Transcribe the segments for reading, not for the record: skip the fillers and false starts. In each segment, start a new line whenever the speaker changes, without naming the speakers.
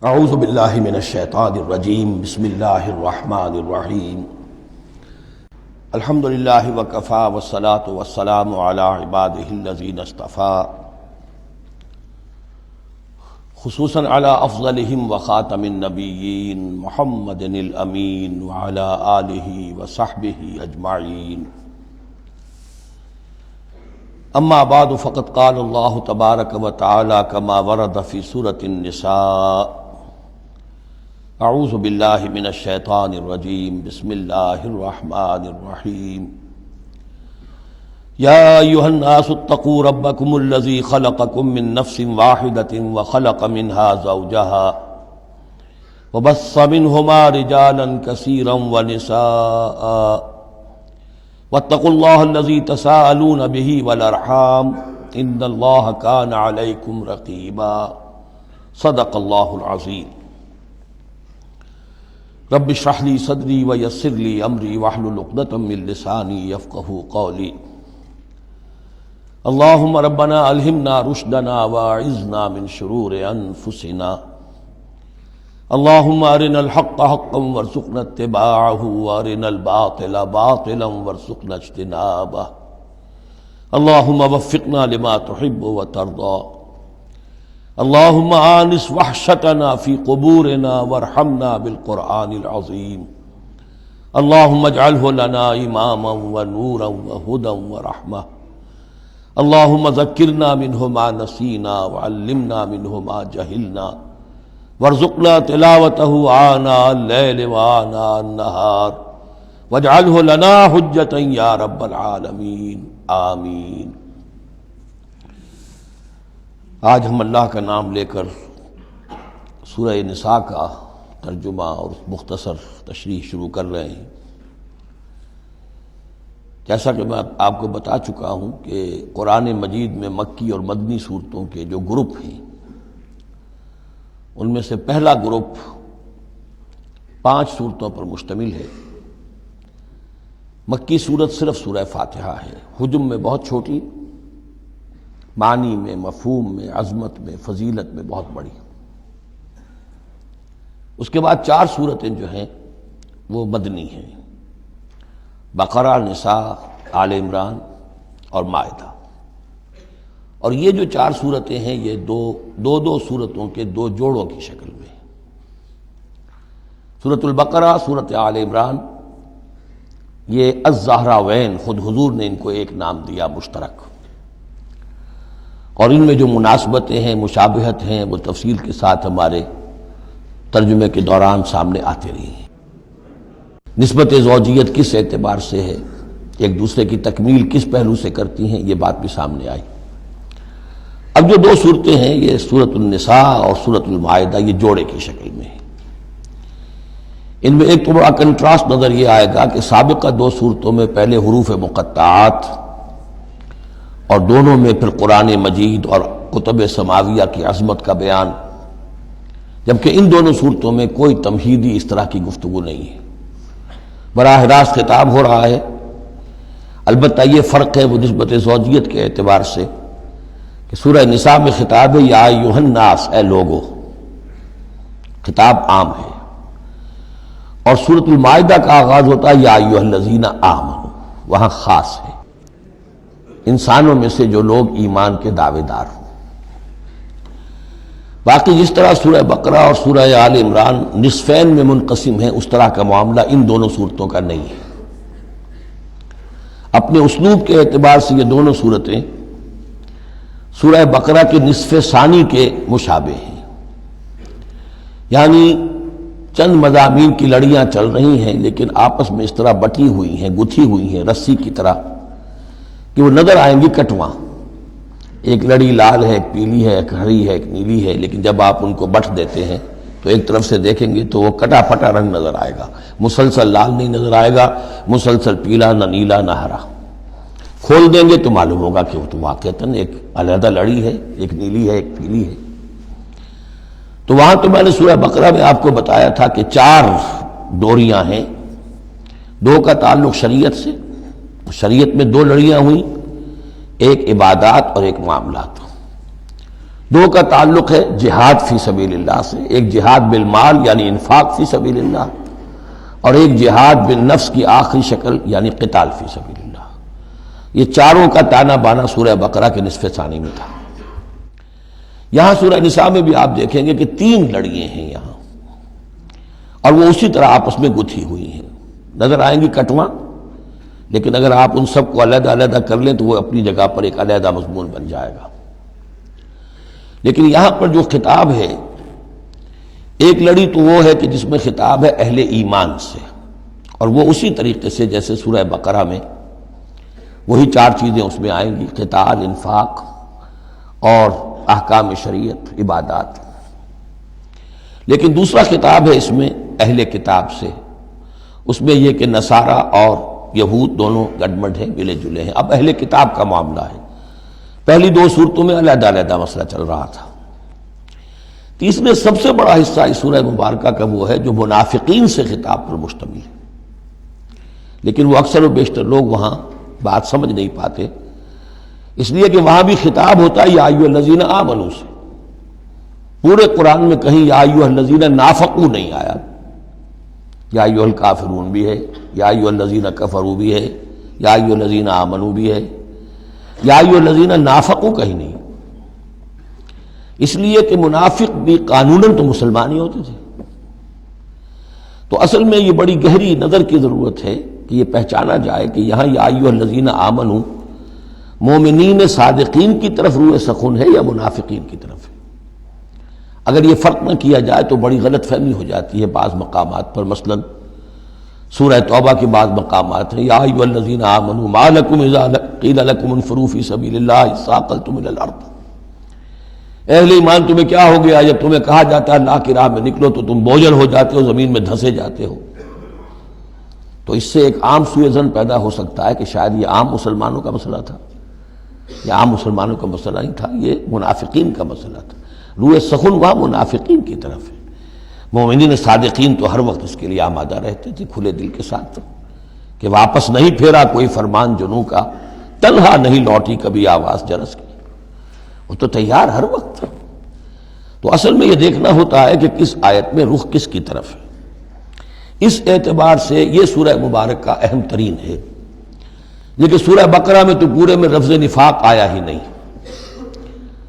اعوذ باللہ من الشیطان الرجیم بسم اللہ الرحمن الرحیم الحمد للہ وکفی والصلاة والسلام علی عبادہ الذین اصطفیٰ خصوصاً علی افضلہم وخاتم النبیین محمد الامین وعلی آلہ وصحبہ اجمعین اما بعد فقد قال اللہ تبارک وتعالی کما ورد فی سورۃ النساء اعوذ باللہ من الشیطان الرجیم بسم اللہ الرحمن الرحیم یا ایھا الناس اتقوا ربکم الذی خلقکم من نفس واحدۃ وخلق منها زوجها وبث منہما رجالا کثیرا ونساء واتقوا اللہ الذی تساءلون به والارحام ان اللہ کان علیکم رقیبا صدق اللہ العظیم رب اشرح لی صدری ویسر لی امری واحلل عقدۃ من لسانی یفقہوا قولی اللہم ربنا الہمنا رشدنا واعذنا من شرور انفسنا اللہم ارنا الحق حقا وارزقنا اتباعہ وارنا الباطل باطلا وارزقنا اجتنابہ اللہم وفقنا لما تحب وترضى اللہم آنس وحشتنا فی قبورنا وارحمنا بالقرآن العظیم اللہم اجعلہ لنا اماما ونورا وہدا ورحمہ اللہم ذکرنا منہ ما نسینا وعلمنا منہ ما جہلنا وارزقنا تلاوتہ آناء اللیل وآناء النہار واجعلہ لنا حجتا یا رب العالمین آمین۔ آج ہم اللہ کا نام لے کر سورہ نساء کا ترجمہ اور مختصر تشریح شروع کر رہے ہیں۔ جیسا کہ میں آپ کو بتا چکا ہوں کہ قرآن مجید میں مکی اور مدنی صورتوں کے جو گروپ ہیں ان میں سے پہلا گروپ 5 صورتوں پر مشتمل ہے۔ مکی صورت صرف سورہ فاتحہ ہے، حجم میں بہت چھوٹی، معنی میں، مفہوم میں، عظمت میں، فضیلت میں بہت بڑی۔ اس کے بعد 4 صورتیں جو ہیں وہ مدنی ہیں، بقرہ، نساء، آل عمران اور مائدہ۔ اور یہ جو 4 صورتیں ہیں یہ دو صورتوں کے 2 جوڑوں کی شکل میں۔ سورۃ البقرہ، سورۃ آل عمران، یہ الزہراوین، خود حضور نے ان کو ایک نام دیا مشترک، اور ان میں جو مناسبتیں ہیں، مشابہت ہیں، وہ تفصیل کے ساتھ ہمارے ترجمے کے دوران سامنے آتے رہی ہیں۔ نسبت زوجیت کس اعتبار سے ہے، ایک دوسرے کی تکمیل کس پہلو سے کرتی ہیں، یہ بات بھی سامنے آئی۔ اب جو 2 صورتیں ہیں یہ سورۃ النساء اور سورۃ المائدہ، یہ جوڑے کی شکل میں ہیں۔ ان میں ایک تو بڑا کنٹراسٹ نظر یہ آئے گا کہ سابقہ 2 صورتوں میں پہلے حروف مقطعات اور دونوں میں پھر قرآن مجید اور کتب سماویہ کی عظمت کا بیان، جبکہ ان دونوں صورتوں میں کوئی تمہیدی اس طرح کی گفتگو نہیں ہے، براہ راست خطاب ہو رہا ہے۔ البتہ یہ فرق ہے وہ نسبت زوجیت کے اعتبار سے کہ سورہ نساء میں خطاب ہے یا ایھا الناس، اے لوگو، خطاب عام ہے، اور سورۃ المائدہ کا آغاز ہوتا ہے یا ایھا الذین آمنوا، وہاں خاص ہے، انسانوں میں سے جو لوگ ایمان کے دعوے دار ہوں۔ باقی جس طرح سورہ بقرہ اور سورہ آل عمران نصفین میں منقسم ہیں، اس طرح کا معاملہ ان دونوں صورتوں کا نہیں ہے۔ اپنے اسلوب کے اعتبار سے یہ دونوں صورتیں سورہ بقرہ کے نصف ثانی کے مشابہ ہیں، یعنی چند مضامین کی لڑیاں چل رہی ہیں لیکن آپس میں اس طرح بٹی ہوئی ہیں، گتھی ہوئی ہیں رسی کی طرح کہ وہ نظر آئیں گی کٹواں، ایک لڑی لال ہے، ایک پیلی ہے، ایک ہری ہے، ایک نیلی ہے، لیکن جب آپ ان کو بٹ دیتے ہیں تو ایک طرف سے دیکھیں گے تو وہ کٹا پھٹا رنگ نظر آئے گا، مسلسل لال نہیں نظر آئے گا، مسلسل پیلا، نہ نیلا نہ ہرا۔ کھول دیں گے تو معلوم ہوگا کہ وہ تو واقعتاً ایک علیحدہ لڑی ہے، ایک نیلی ہے، ایک پیلی ہے۔ تو وہاں تو میں نے سورہ بقرہ میں آپ کو بتایا تھا کہ 4 ڈوریاں ہیں، 2 کا تعلق شریعت سے، شریعت میں 2 لڑیاں ہوئیں، ایک عبادات اور ایک معاملات۔ دو کا تعلق ہے جہاد فی سبیل اللہ سے، ایک جہاد بالمال یعنی انفاق فی سبیل اللہ، اور ایک جہاد بالنفس کی آخری شکل یعنی قتال فی سبیل اللہ۔ یہ چاروں کا تانا بانا سورہ بقرہ کے نصف ثانی میں تھا۔ یہاں سورہ نساء میں بھی آپ دیکھیں گے کہ 3 لڑیاں ہیں یہاں، اور وہ اسی طرح آپس میں گتھی ہوئی ہیں، نظر آئیں گی کٹواں، لیکن اگر آپ ان سب کو علیحدہ علیحدہ کر لیں تو وہ اپنی جگہ پر ایک علیحدہ مضمون بن جائے گا۔ لیکن یہاں پر جو خطاب ہے، ایک لڑی تو وہ ہے کہ جس میں خطاب ہے اہل ایمان سے، اور وہ اسی طریقے سے جیسے سورہ بقرہ میں وہی 4 چیزیں اس میں آئیں گی، قتال، انفاق اور احکام شریعت، عبادات۔ لیکن دوسرا خطاب ہے اس میں اہل کتاب سے، اس میں یہ کہ نصارہ اور یہود دونوں گڈمڈ ہیں، ملے جلے ہیں۔ اب اہل کتاب کا معاملہ ہے، پہلی 2 صورتوں میں علیحدہ علیحدہ مسئلہ چل رہا تھا۔ تیسرے سب سے بڑا حصہ اس سورہ مبارکہ کا وہ ہے جو منافقین سے خطاب پر مشتمل ہے، لیکن وہ اکثر و بیشتر لوگ وہاں بات سمجھ نہیں پاتے، اس لیے کہ وہاں بھی خطاب ہوتا ہے یا ایھا الذین آمنوا سے۔ پورے قرآن میں کہیں یا ایھا الذین نافقوا نہیں آیا، یا ایھا الکافرون بھی ہے، یا ایھا الذین کفروا بھی ہے، یا ایھا الذین آمنوا بھی ہے، یا ایھا الذین نافقوا کہیں نہیں، اس لیے کہ منافق بھی قانوناً تو مسلمان ہی ہوتے تھے۔ تو اصل میں یہ بڑی گہری نظر کی ضرورت ہے کہ یہ پہچانا جائے کہ یہاں یا ایھا الذین آمنوا مومنین صادقین کی طرف روح سخن ہے یا منافقین کی طرف ہے۔ اگر یہ فرق نہ کیا جائے تو بڑی غلط فہمی ہو جاتی ہے بعض مقامات پر، مثلا سورہ توبہ کے بعض مقامات ہیں یا ایھا الذین آمنوا ما لکم اذا قیل لکم انفروا فی سبیل اللہ ثاقلتم الی الارض، اہل ایمان تمہیں کیا ہو گیا جب تمہیں کہا جاتا ہے اللہ کی راہ میں نکلو تو تم بوجھل ہو جاتے ہو، زمین میں دھسے جاتے ہو۔ تو اس سے ایک عام سوء ظن پیدا ہو سکتا ہے کہ شاید یہ عام مسلمانوں کا مسئلہ تھا، یہ عام مسلمانوں کا مسئلہ نہیں تھا، یہ منافقین کا مسئلہ تھا۔ روح سخن وہاں منافقین کی طرف ہے، مومنین صادقین تو ہر وقت اس کے لیے آمادہ رہتے تھے کھلے دل کے ساتھ کہ واپس نہیں پھیرا کوئی فرمان جنوں کا، تنہا نہیں لوٹی کبھی آواز جرس کی، وہ تو تیار ہر وقت تھا۔ تو اصل میں یہ دیکھنا ہوتا ہے کہ کس آیت میں رخ کس کی طرف ہے۔ اس اعتبار سے یہ سورہ مبارک کا اہم ترین ہے، لیکن سورہ بقرہ میں تو پورے میں لفظ نفاق آیا ہی نہیں۔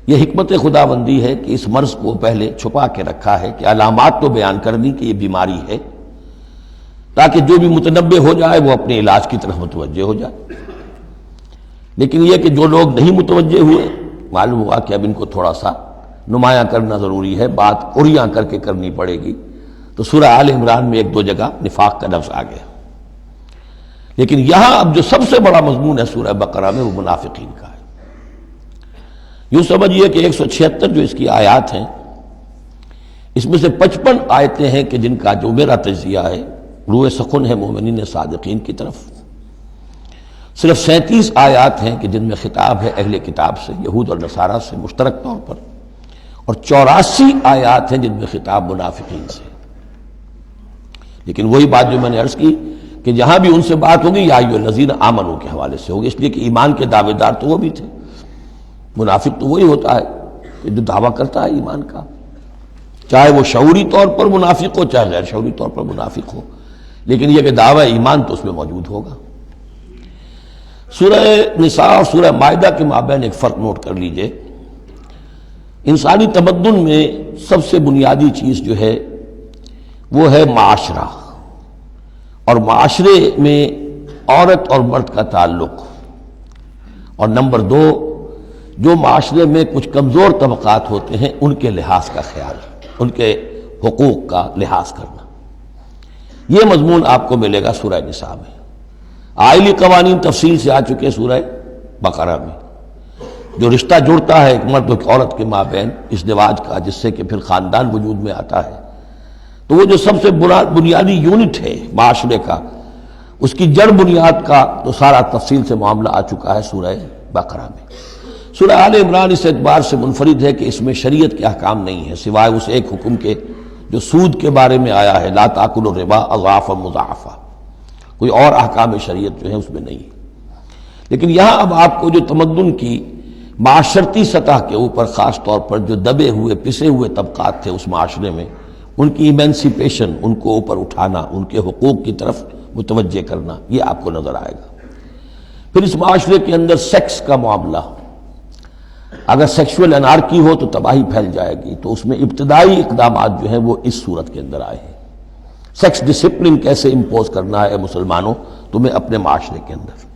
یہ حکمت خداوندی ہے کہ اس مرض کو پہلے چھپا کے رکھا ہے، کہ علامات تو بیان کر دی کہ یہ بیماری ہے، تاکہ جو بھی متنبہ ہو جائے وہ اپنے علاج کی طرف متوجہ ہو جائے۔ لیکن یہ کہ جو لوگ نہیں متوجہ ہوئے، معلوم ہوا کہ اب ان کو تھوڑا سا نمایاں کرنا ضروری ہے، بات عریاں کر کے کرنی پڑے گی۔ تو سورہ آل عمران میں 1-2 جگہ نفاق کا لفظ آ گیا، لیکن یہاں اب جو سب سے بڑا مضمون ہے سورہ بقرہ میں وہ منافقین کا ہے۔ یوں سمجھیے کہ 176 جو اس کی آیات ہیں، اس میں سے 55 آیتیں ہیں کہ جن کا جو میرا تجزیہ ہے روح سخن ہے مومنین صادقین کی طرف، صرف 37 آیات ہیں کہ جن میں خطاب ہے اہل کتاب سے، یہود اور نصارہ سے مشترک طور پر، اور 84 آیات ہیں جن میں خطاب منافقین سے۔ لیکن وہی بات جو میں نے عرض کی کہ جہاں بھی ان سے بات ہوگی یا ایھا الذین آمنوا کے حوالے سے ہوگی، اس لیے کہ ایمان کے دعوے دار تو وہ بھی تھے، منافق تو وہی ہوتا ہے کہ جو دعویٰ کرتا ہے ایمان کا، چاہے وہ شعوری طور پر منافق ہو چاہے غیر شعوری طور پر منافق ہو، لیکن یہ کہ دعویٰ ایمان تو اس میں موجود ہوگا۔ سورہ نساء اور سورہ مائدہ کے مابین ایک فرق نوٹ کر لیجئے۔ انسانی تمدن میں سب سے بنیادی چیز جو ہے وہ ہے معاشرہ، اور معاشرے میں عورت اور مرد کا تعلق، اور نمبر 2 جو معاشرے میں کچھ کمزور طبقات ہوتے ہیں ان کے لحاظ کا خیال، ان کے حقوق کا لحاظ کرنا۔ یہ مضمون آپ کو ملے گا سورہ نساء میں۔ آئلی قوانین تفصیل سے آ چکے سورہ بقرہ میں، جو رشتہ جڑتا ہے ایک مرد و ایک عورت کے مابین ازدواج کا، جس سے کہ پھر خاندان وجود میں آتا ہے، تو وہ جو سب سے بنیادی یونٹ ہے معاشرے کا، اس کی جڑ بنیاد کا تو سارا تفصیل سے معاملہ آ چکا ہے سورہ بقرہ میں۔ سورہ آل عمران اس اعتبار سے منفرد ہے کہ اس میں شریعت کے احکام نہیں ہیں سوائے اس ایک حکم کے جو سود کے بارے میں آیا ہے، لا تاکلوا الربا اضعافا مضاعفا، کوئی اور احکام شریعت جو ہے اس میں نہیں ہے۔ لیکن یہاں اب آپ کو جو تمدن کی معاشرتی سطح کے اوپر خاص طور پر جو دبے ہوئے پسے ہوئے طبقات تھے اس معاشرے میں، ان کی ایمینسیپیشن، ان کو اوپر اٹھانا، ان کے حقوق کی طرف متوجہ کرنا، یہ آپ کو نظر آئے گا۔ پھر اس معاشرے کے اندر سیکس کا معاملہ، اگر سیکشول انارکی ہو تو تباہی پھیل جائے گی، تو اس میں ابتدائی اقدامات جو ہیں وہ اس صورت کے اندر آئے ہیں۔ سیکس ڈسپلن کیسے امپوز کرنا ہے مسلمانوں تمہیں اپنے معاشرے کے اندر،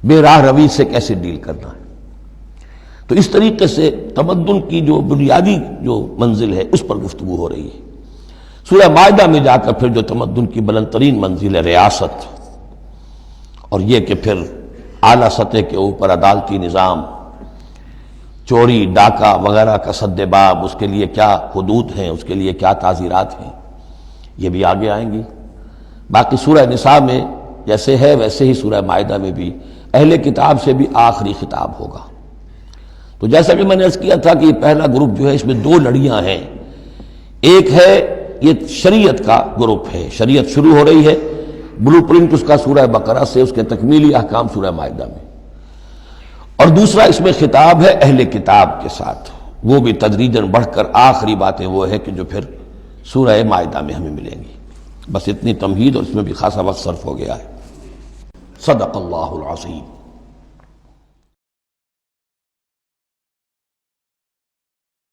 بے راہ روی سے کیسے ڈیل کرنا ہے۔ تو اس طریقے سے تمدن کی جو بنیادی جو منزل ہے اس پر گفتگو ہو رہی ہے۔ سورہ مائدہ میں جا کر پھر جو تمدن کی بلند ترین منزل ہے ریاست، اور یہ کہ پھر اعلیٰ سطح کے اوپر عدالتی نظام، چوری ڈاکہ وغیرہ کا سد باب، اس کے لیے کیا حدود ہیں، اس کے لیے کیا تعزیرات ہیں، یہ بھی آگے آئیں گی۔ باقی سورہ نساء میں جیسے ہے ویسے ہی سورہ مائدہ میں بھی اہل کتاب سے بھی آخری خطاب ہوگا۔ تو جیسا کہ میں نے عرض کیا تھا کہ یہ پہلا گروپ جو ہے اس میں دو لڑیاں ہیں۔ ایک ہے یہ شریعت کا گروپ ہے، شریعت شروع ہو رہی ہے، بلو پرنٹ اس کا سورہ بقرہ سے، اس کے تکمیلی احکام سورہ مائدہ میں۔ اور دوسرا اس میں خطاب ہے اہل کتاب کے ساتھ، وہ بھی تدریجاً بڑھ کر آخری باتیں وہ ہے کہ جو پھر سورہ مائدہ میں ہمیں ملیں گی۔ بس اتنی تمہید، اور اس میں بھی خاصا وقت صرف ہو گیا ہے۔ صدق اللہ العظیم۔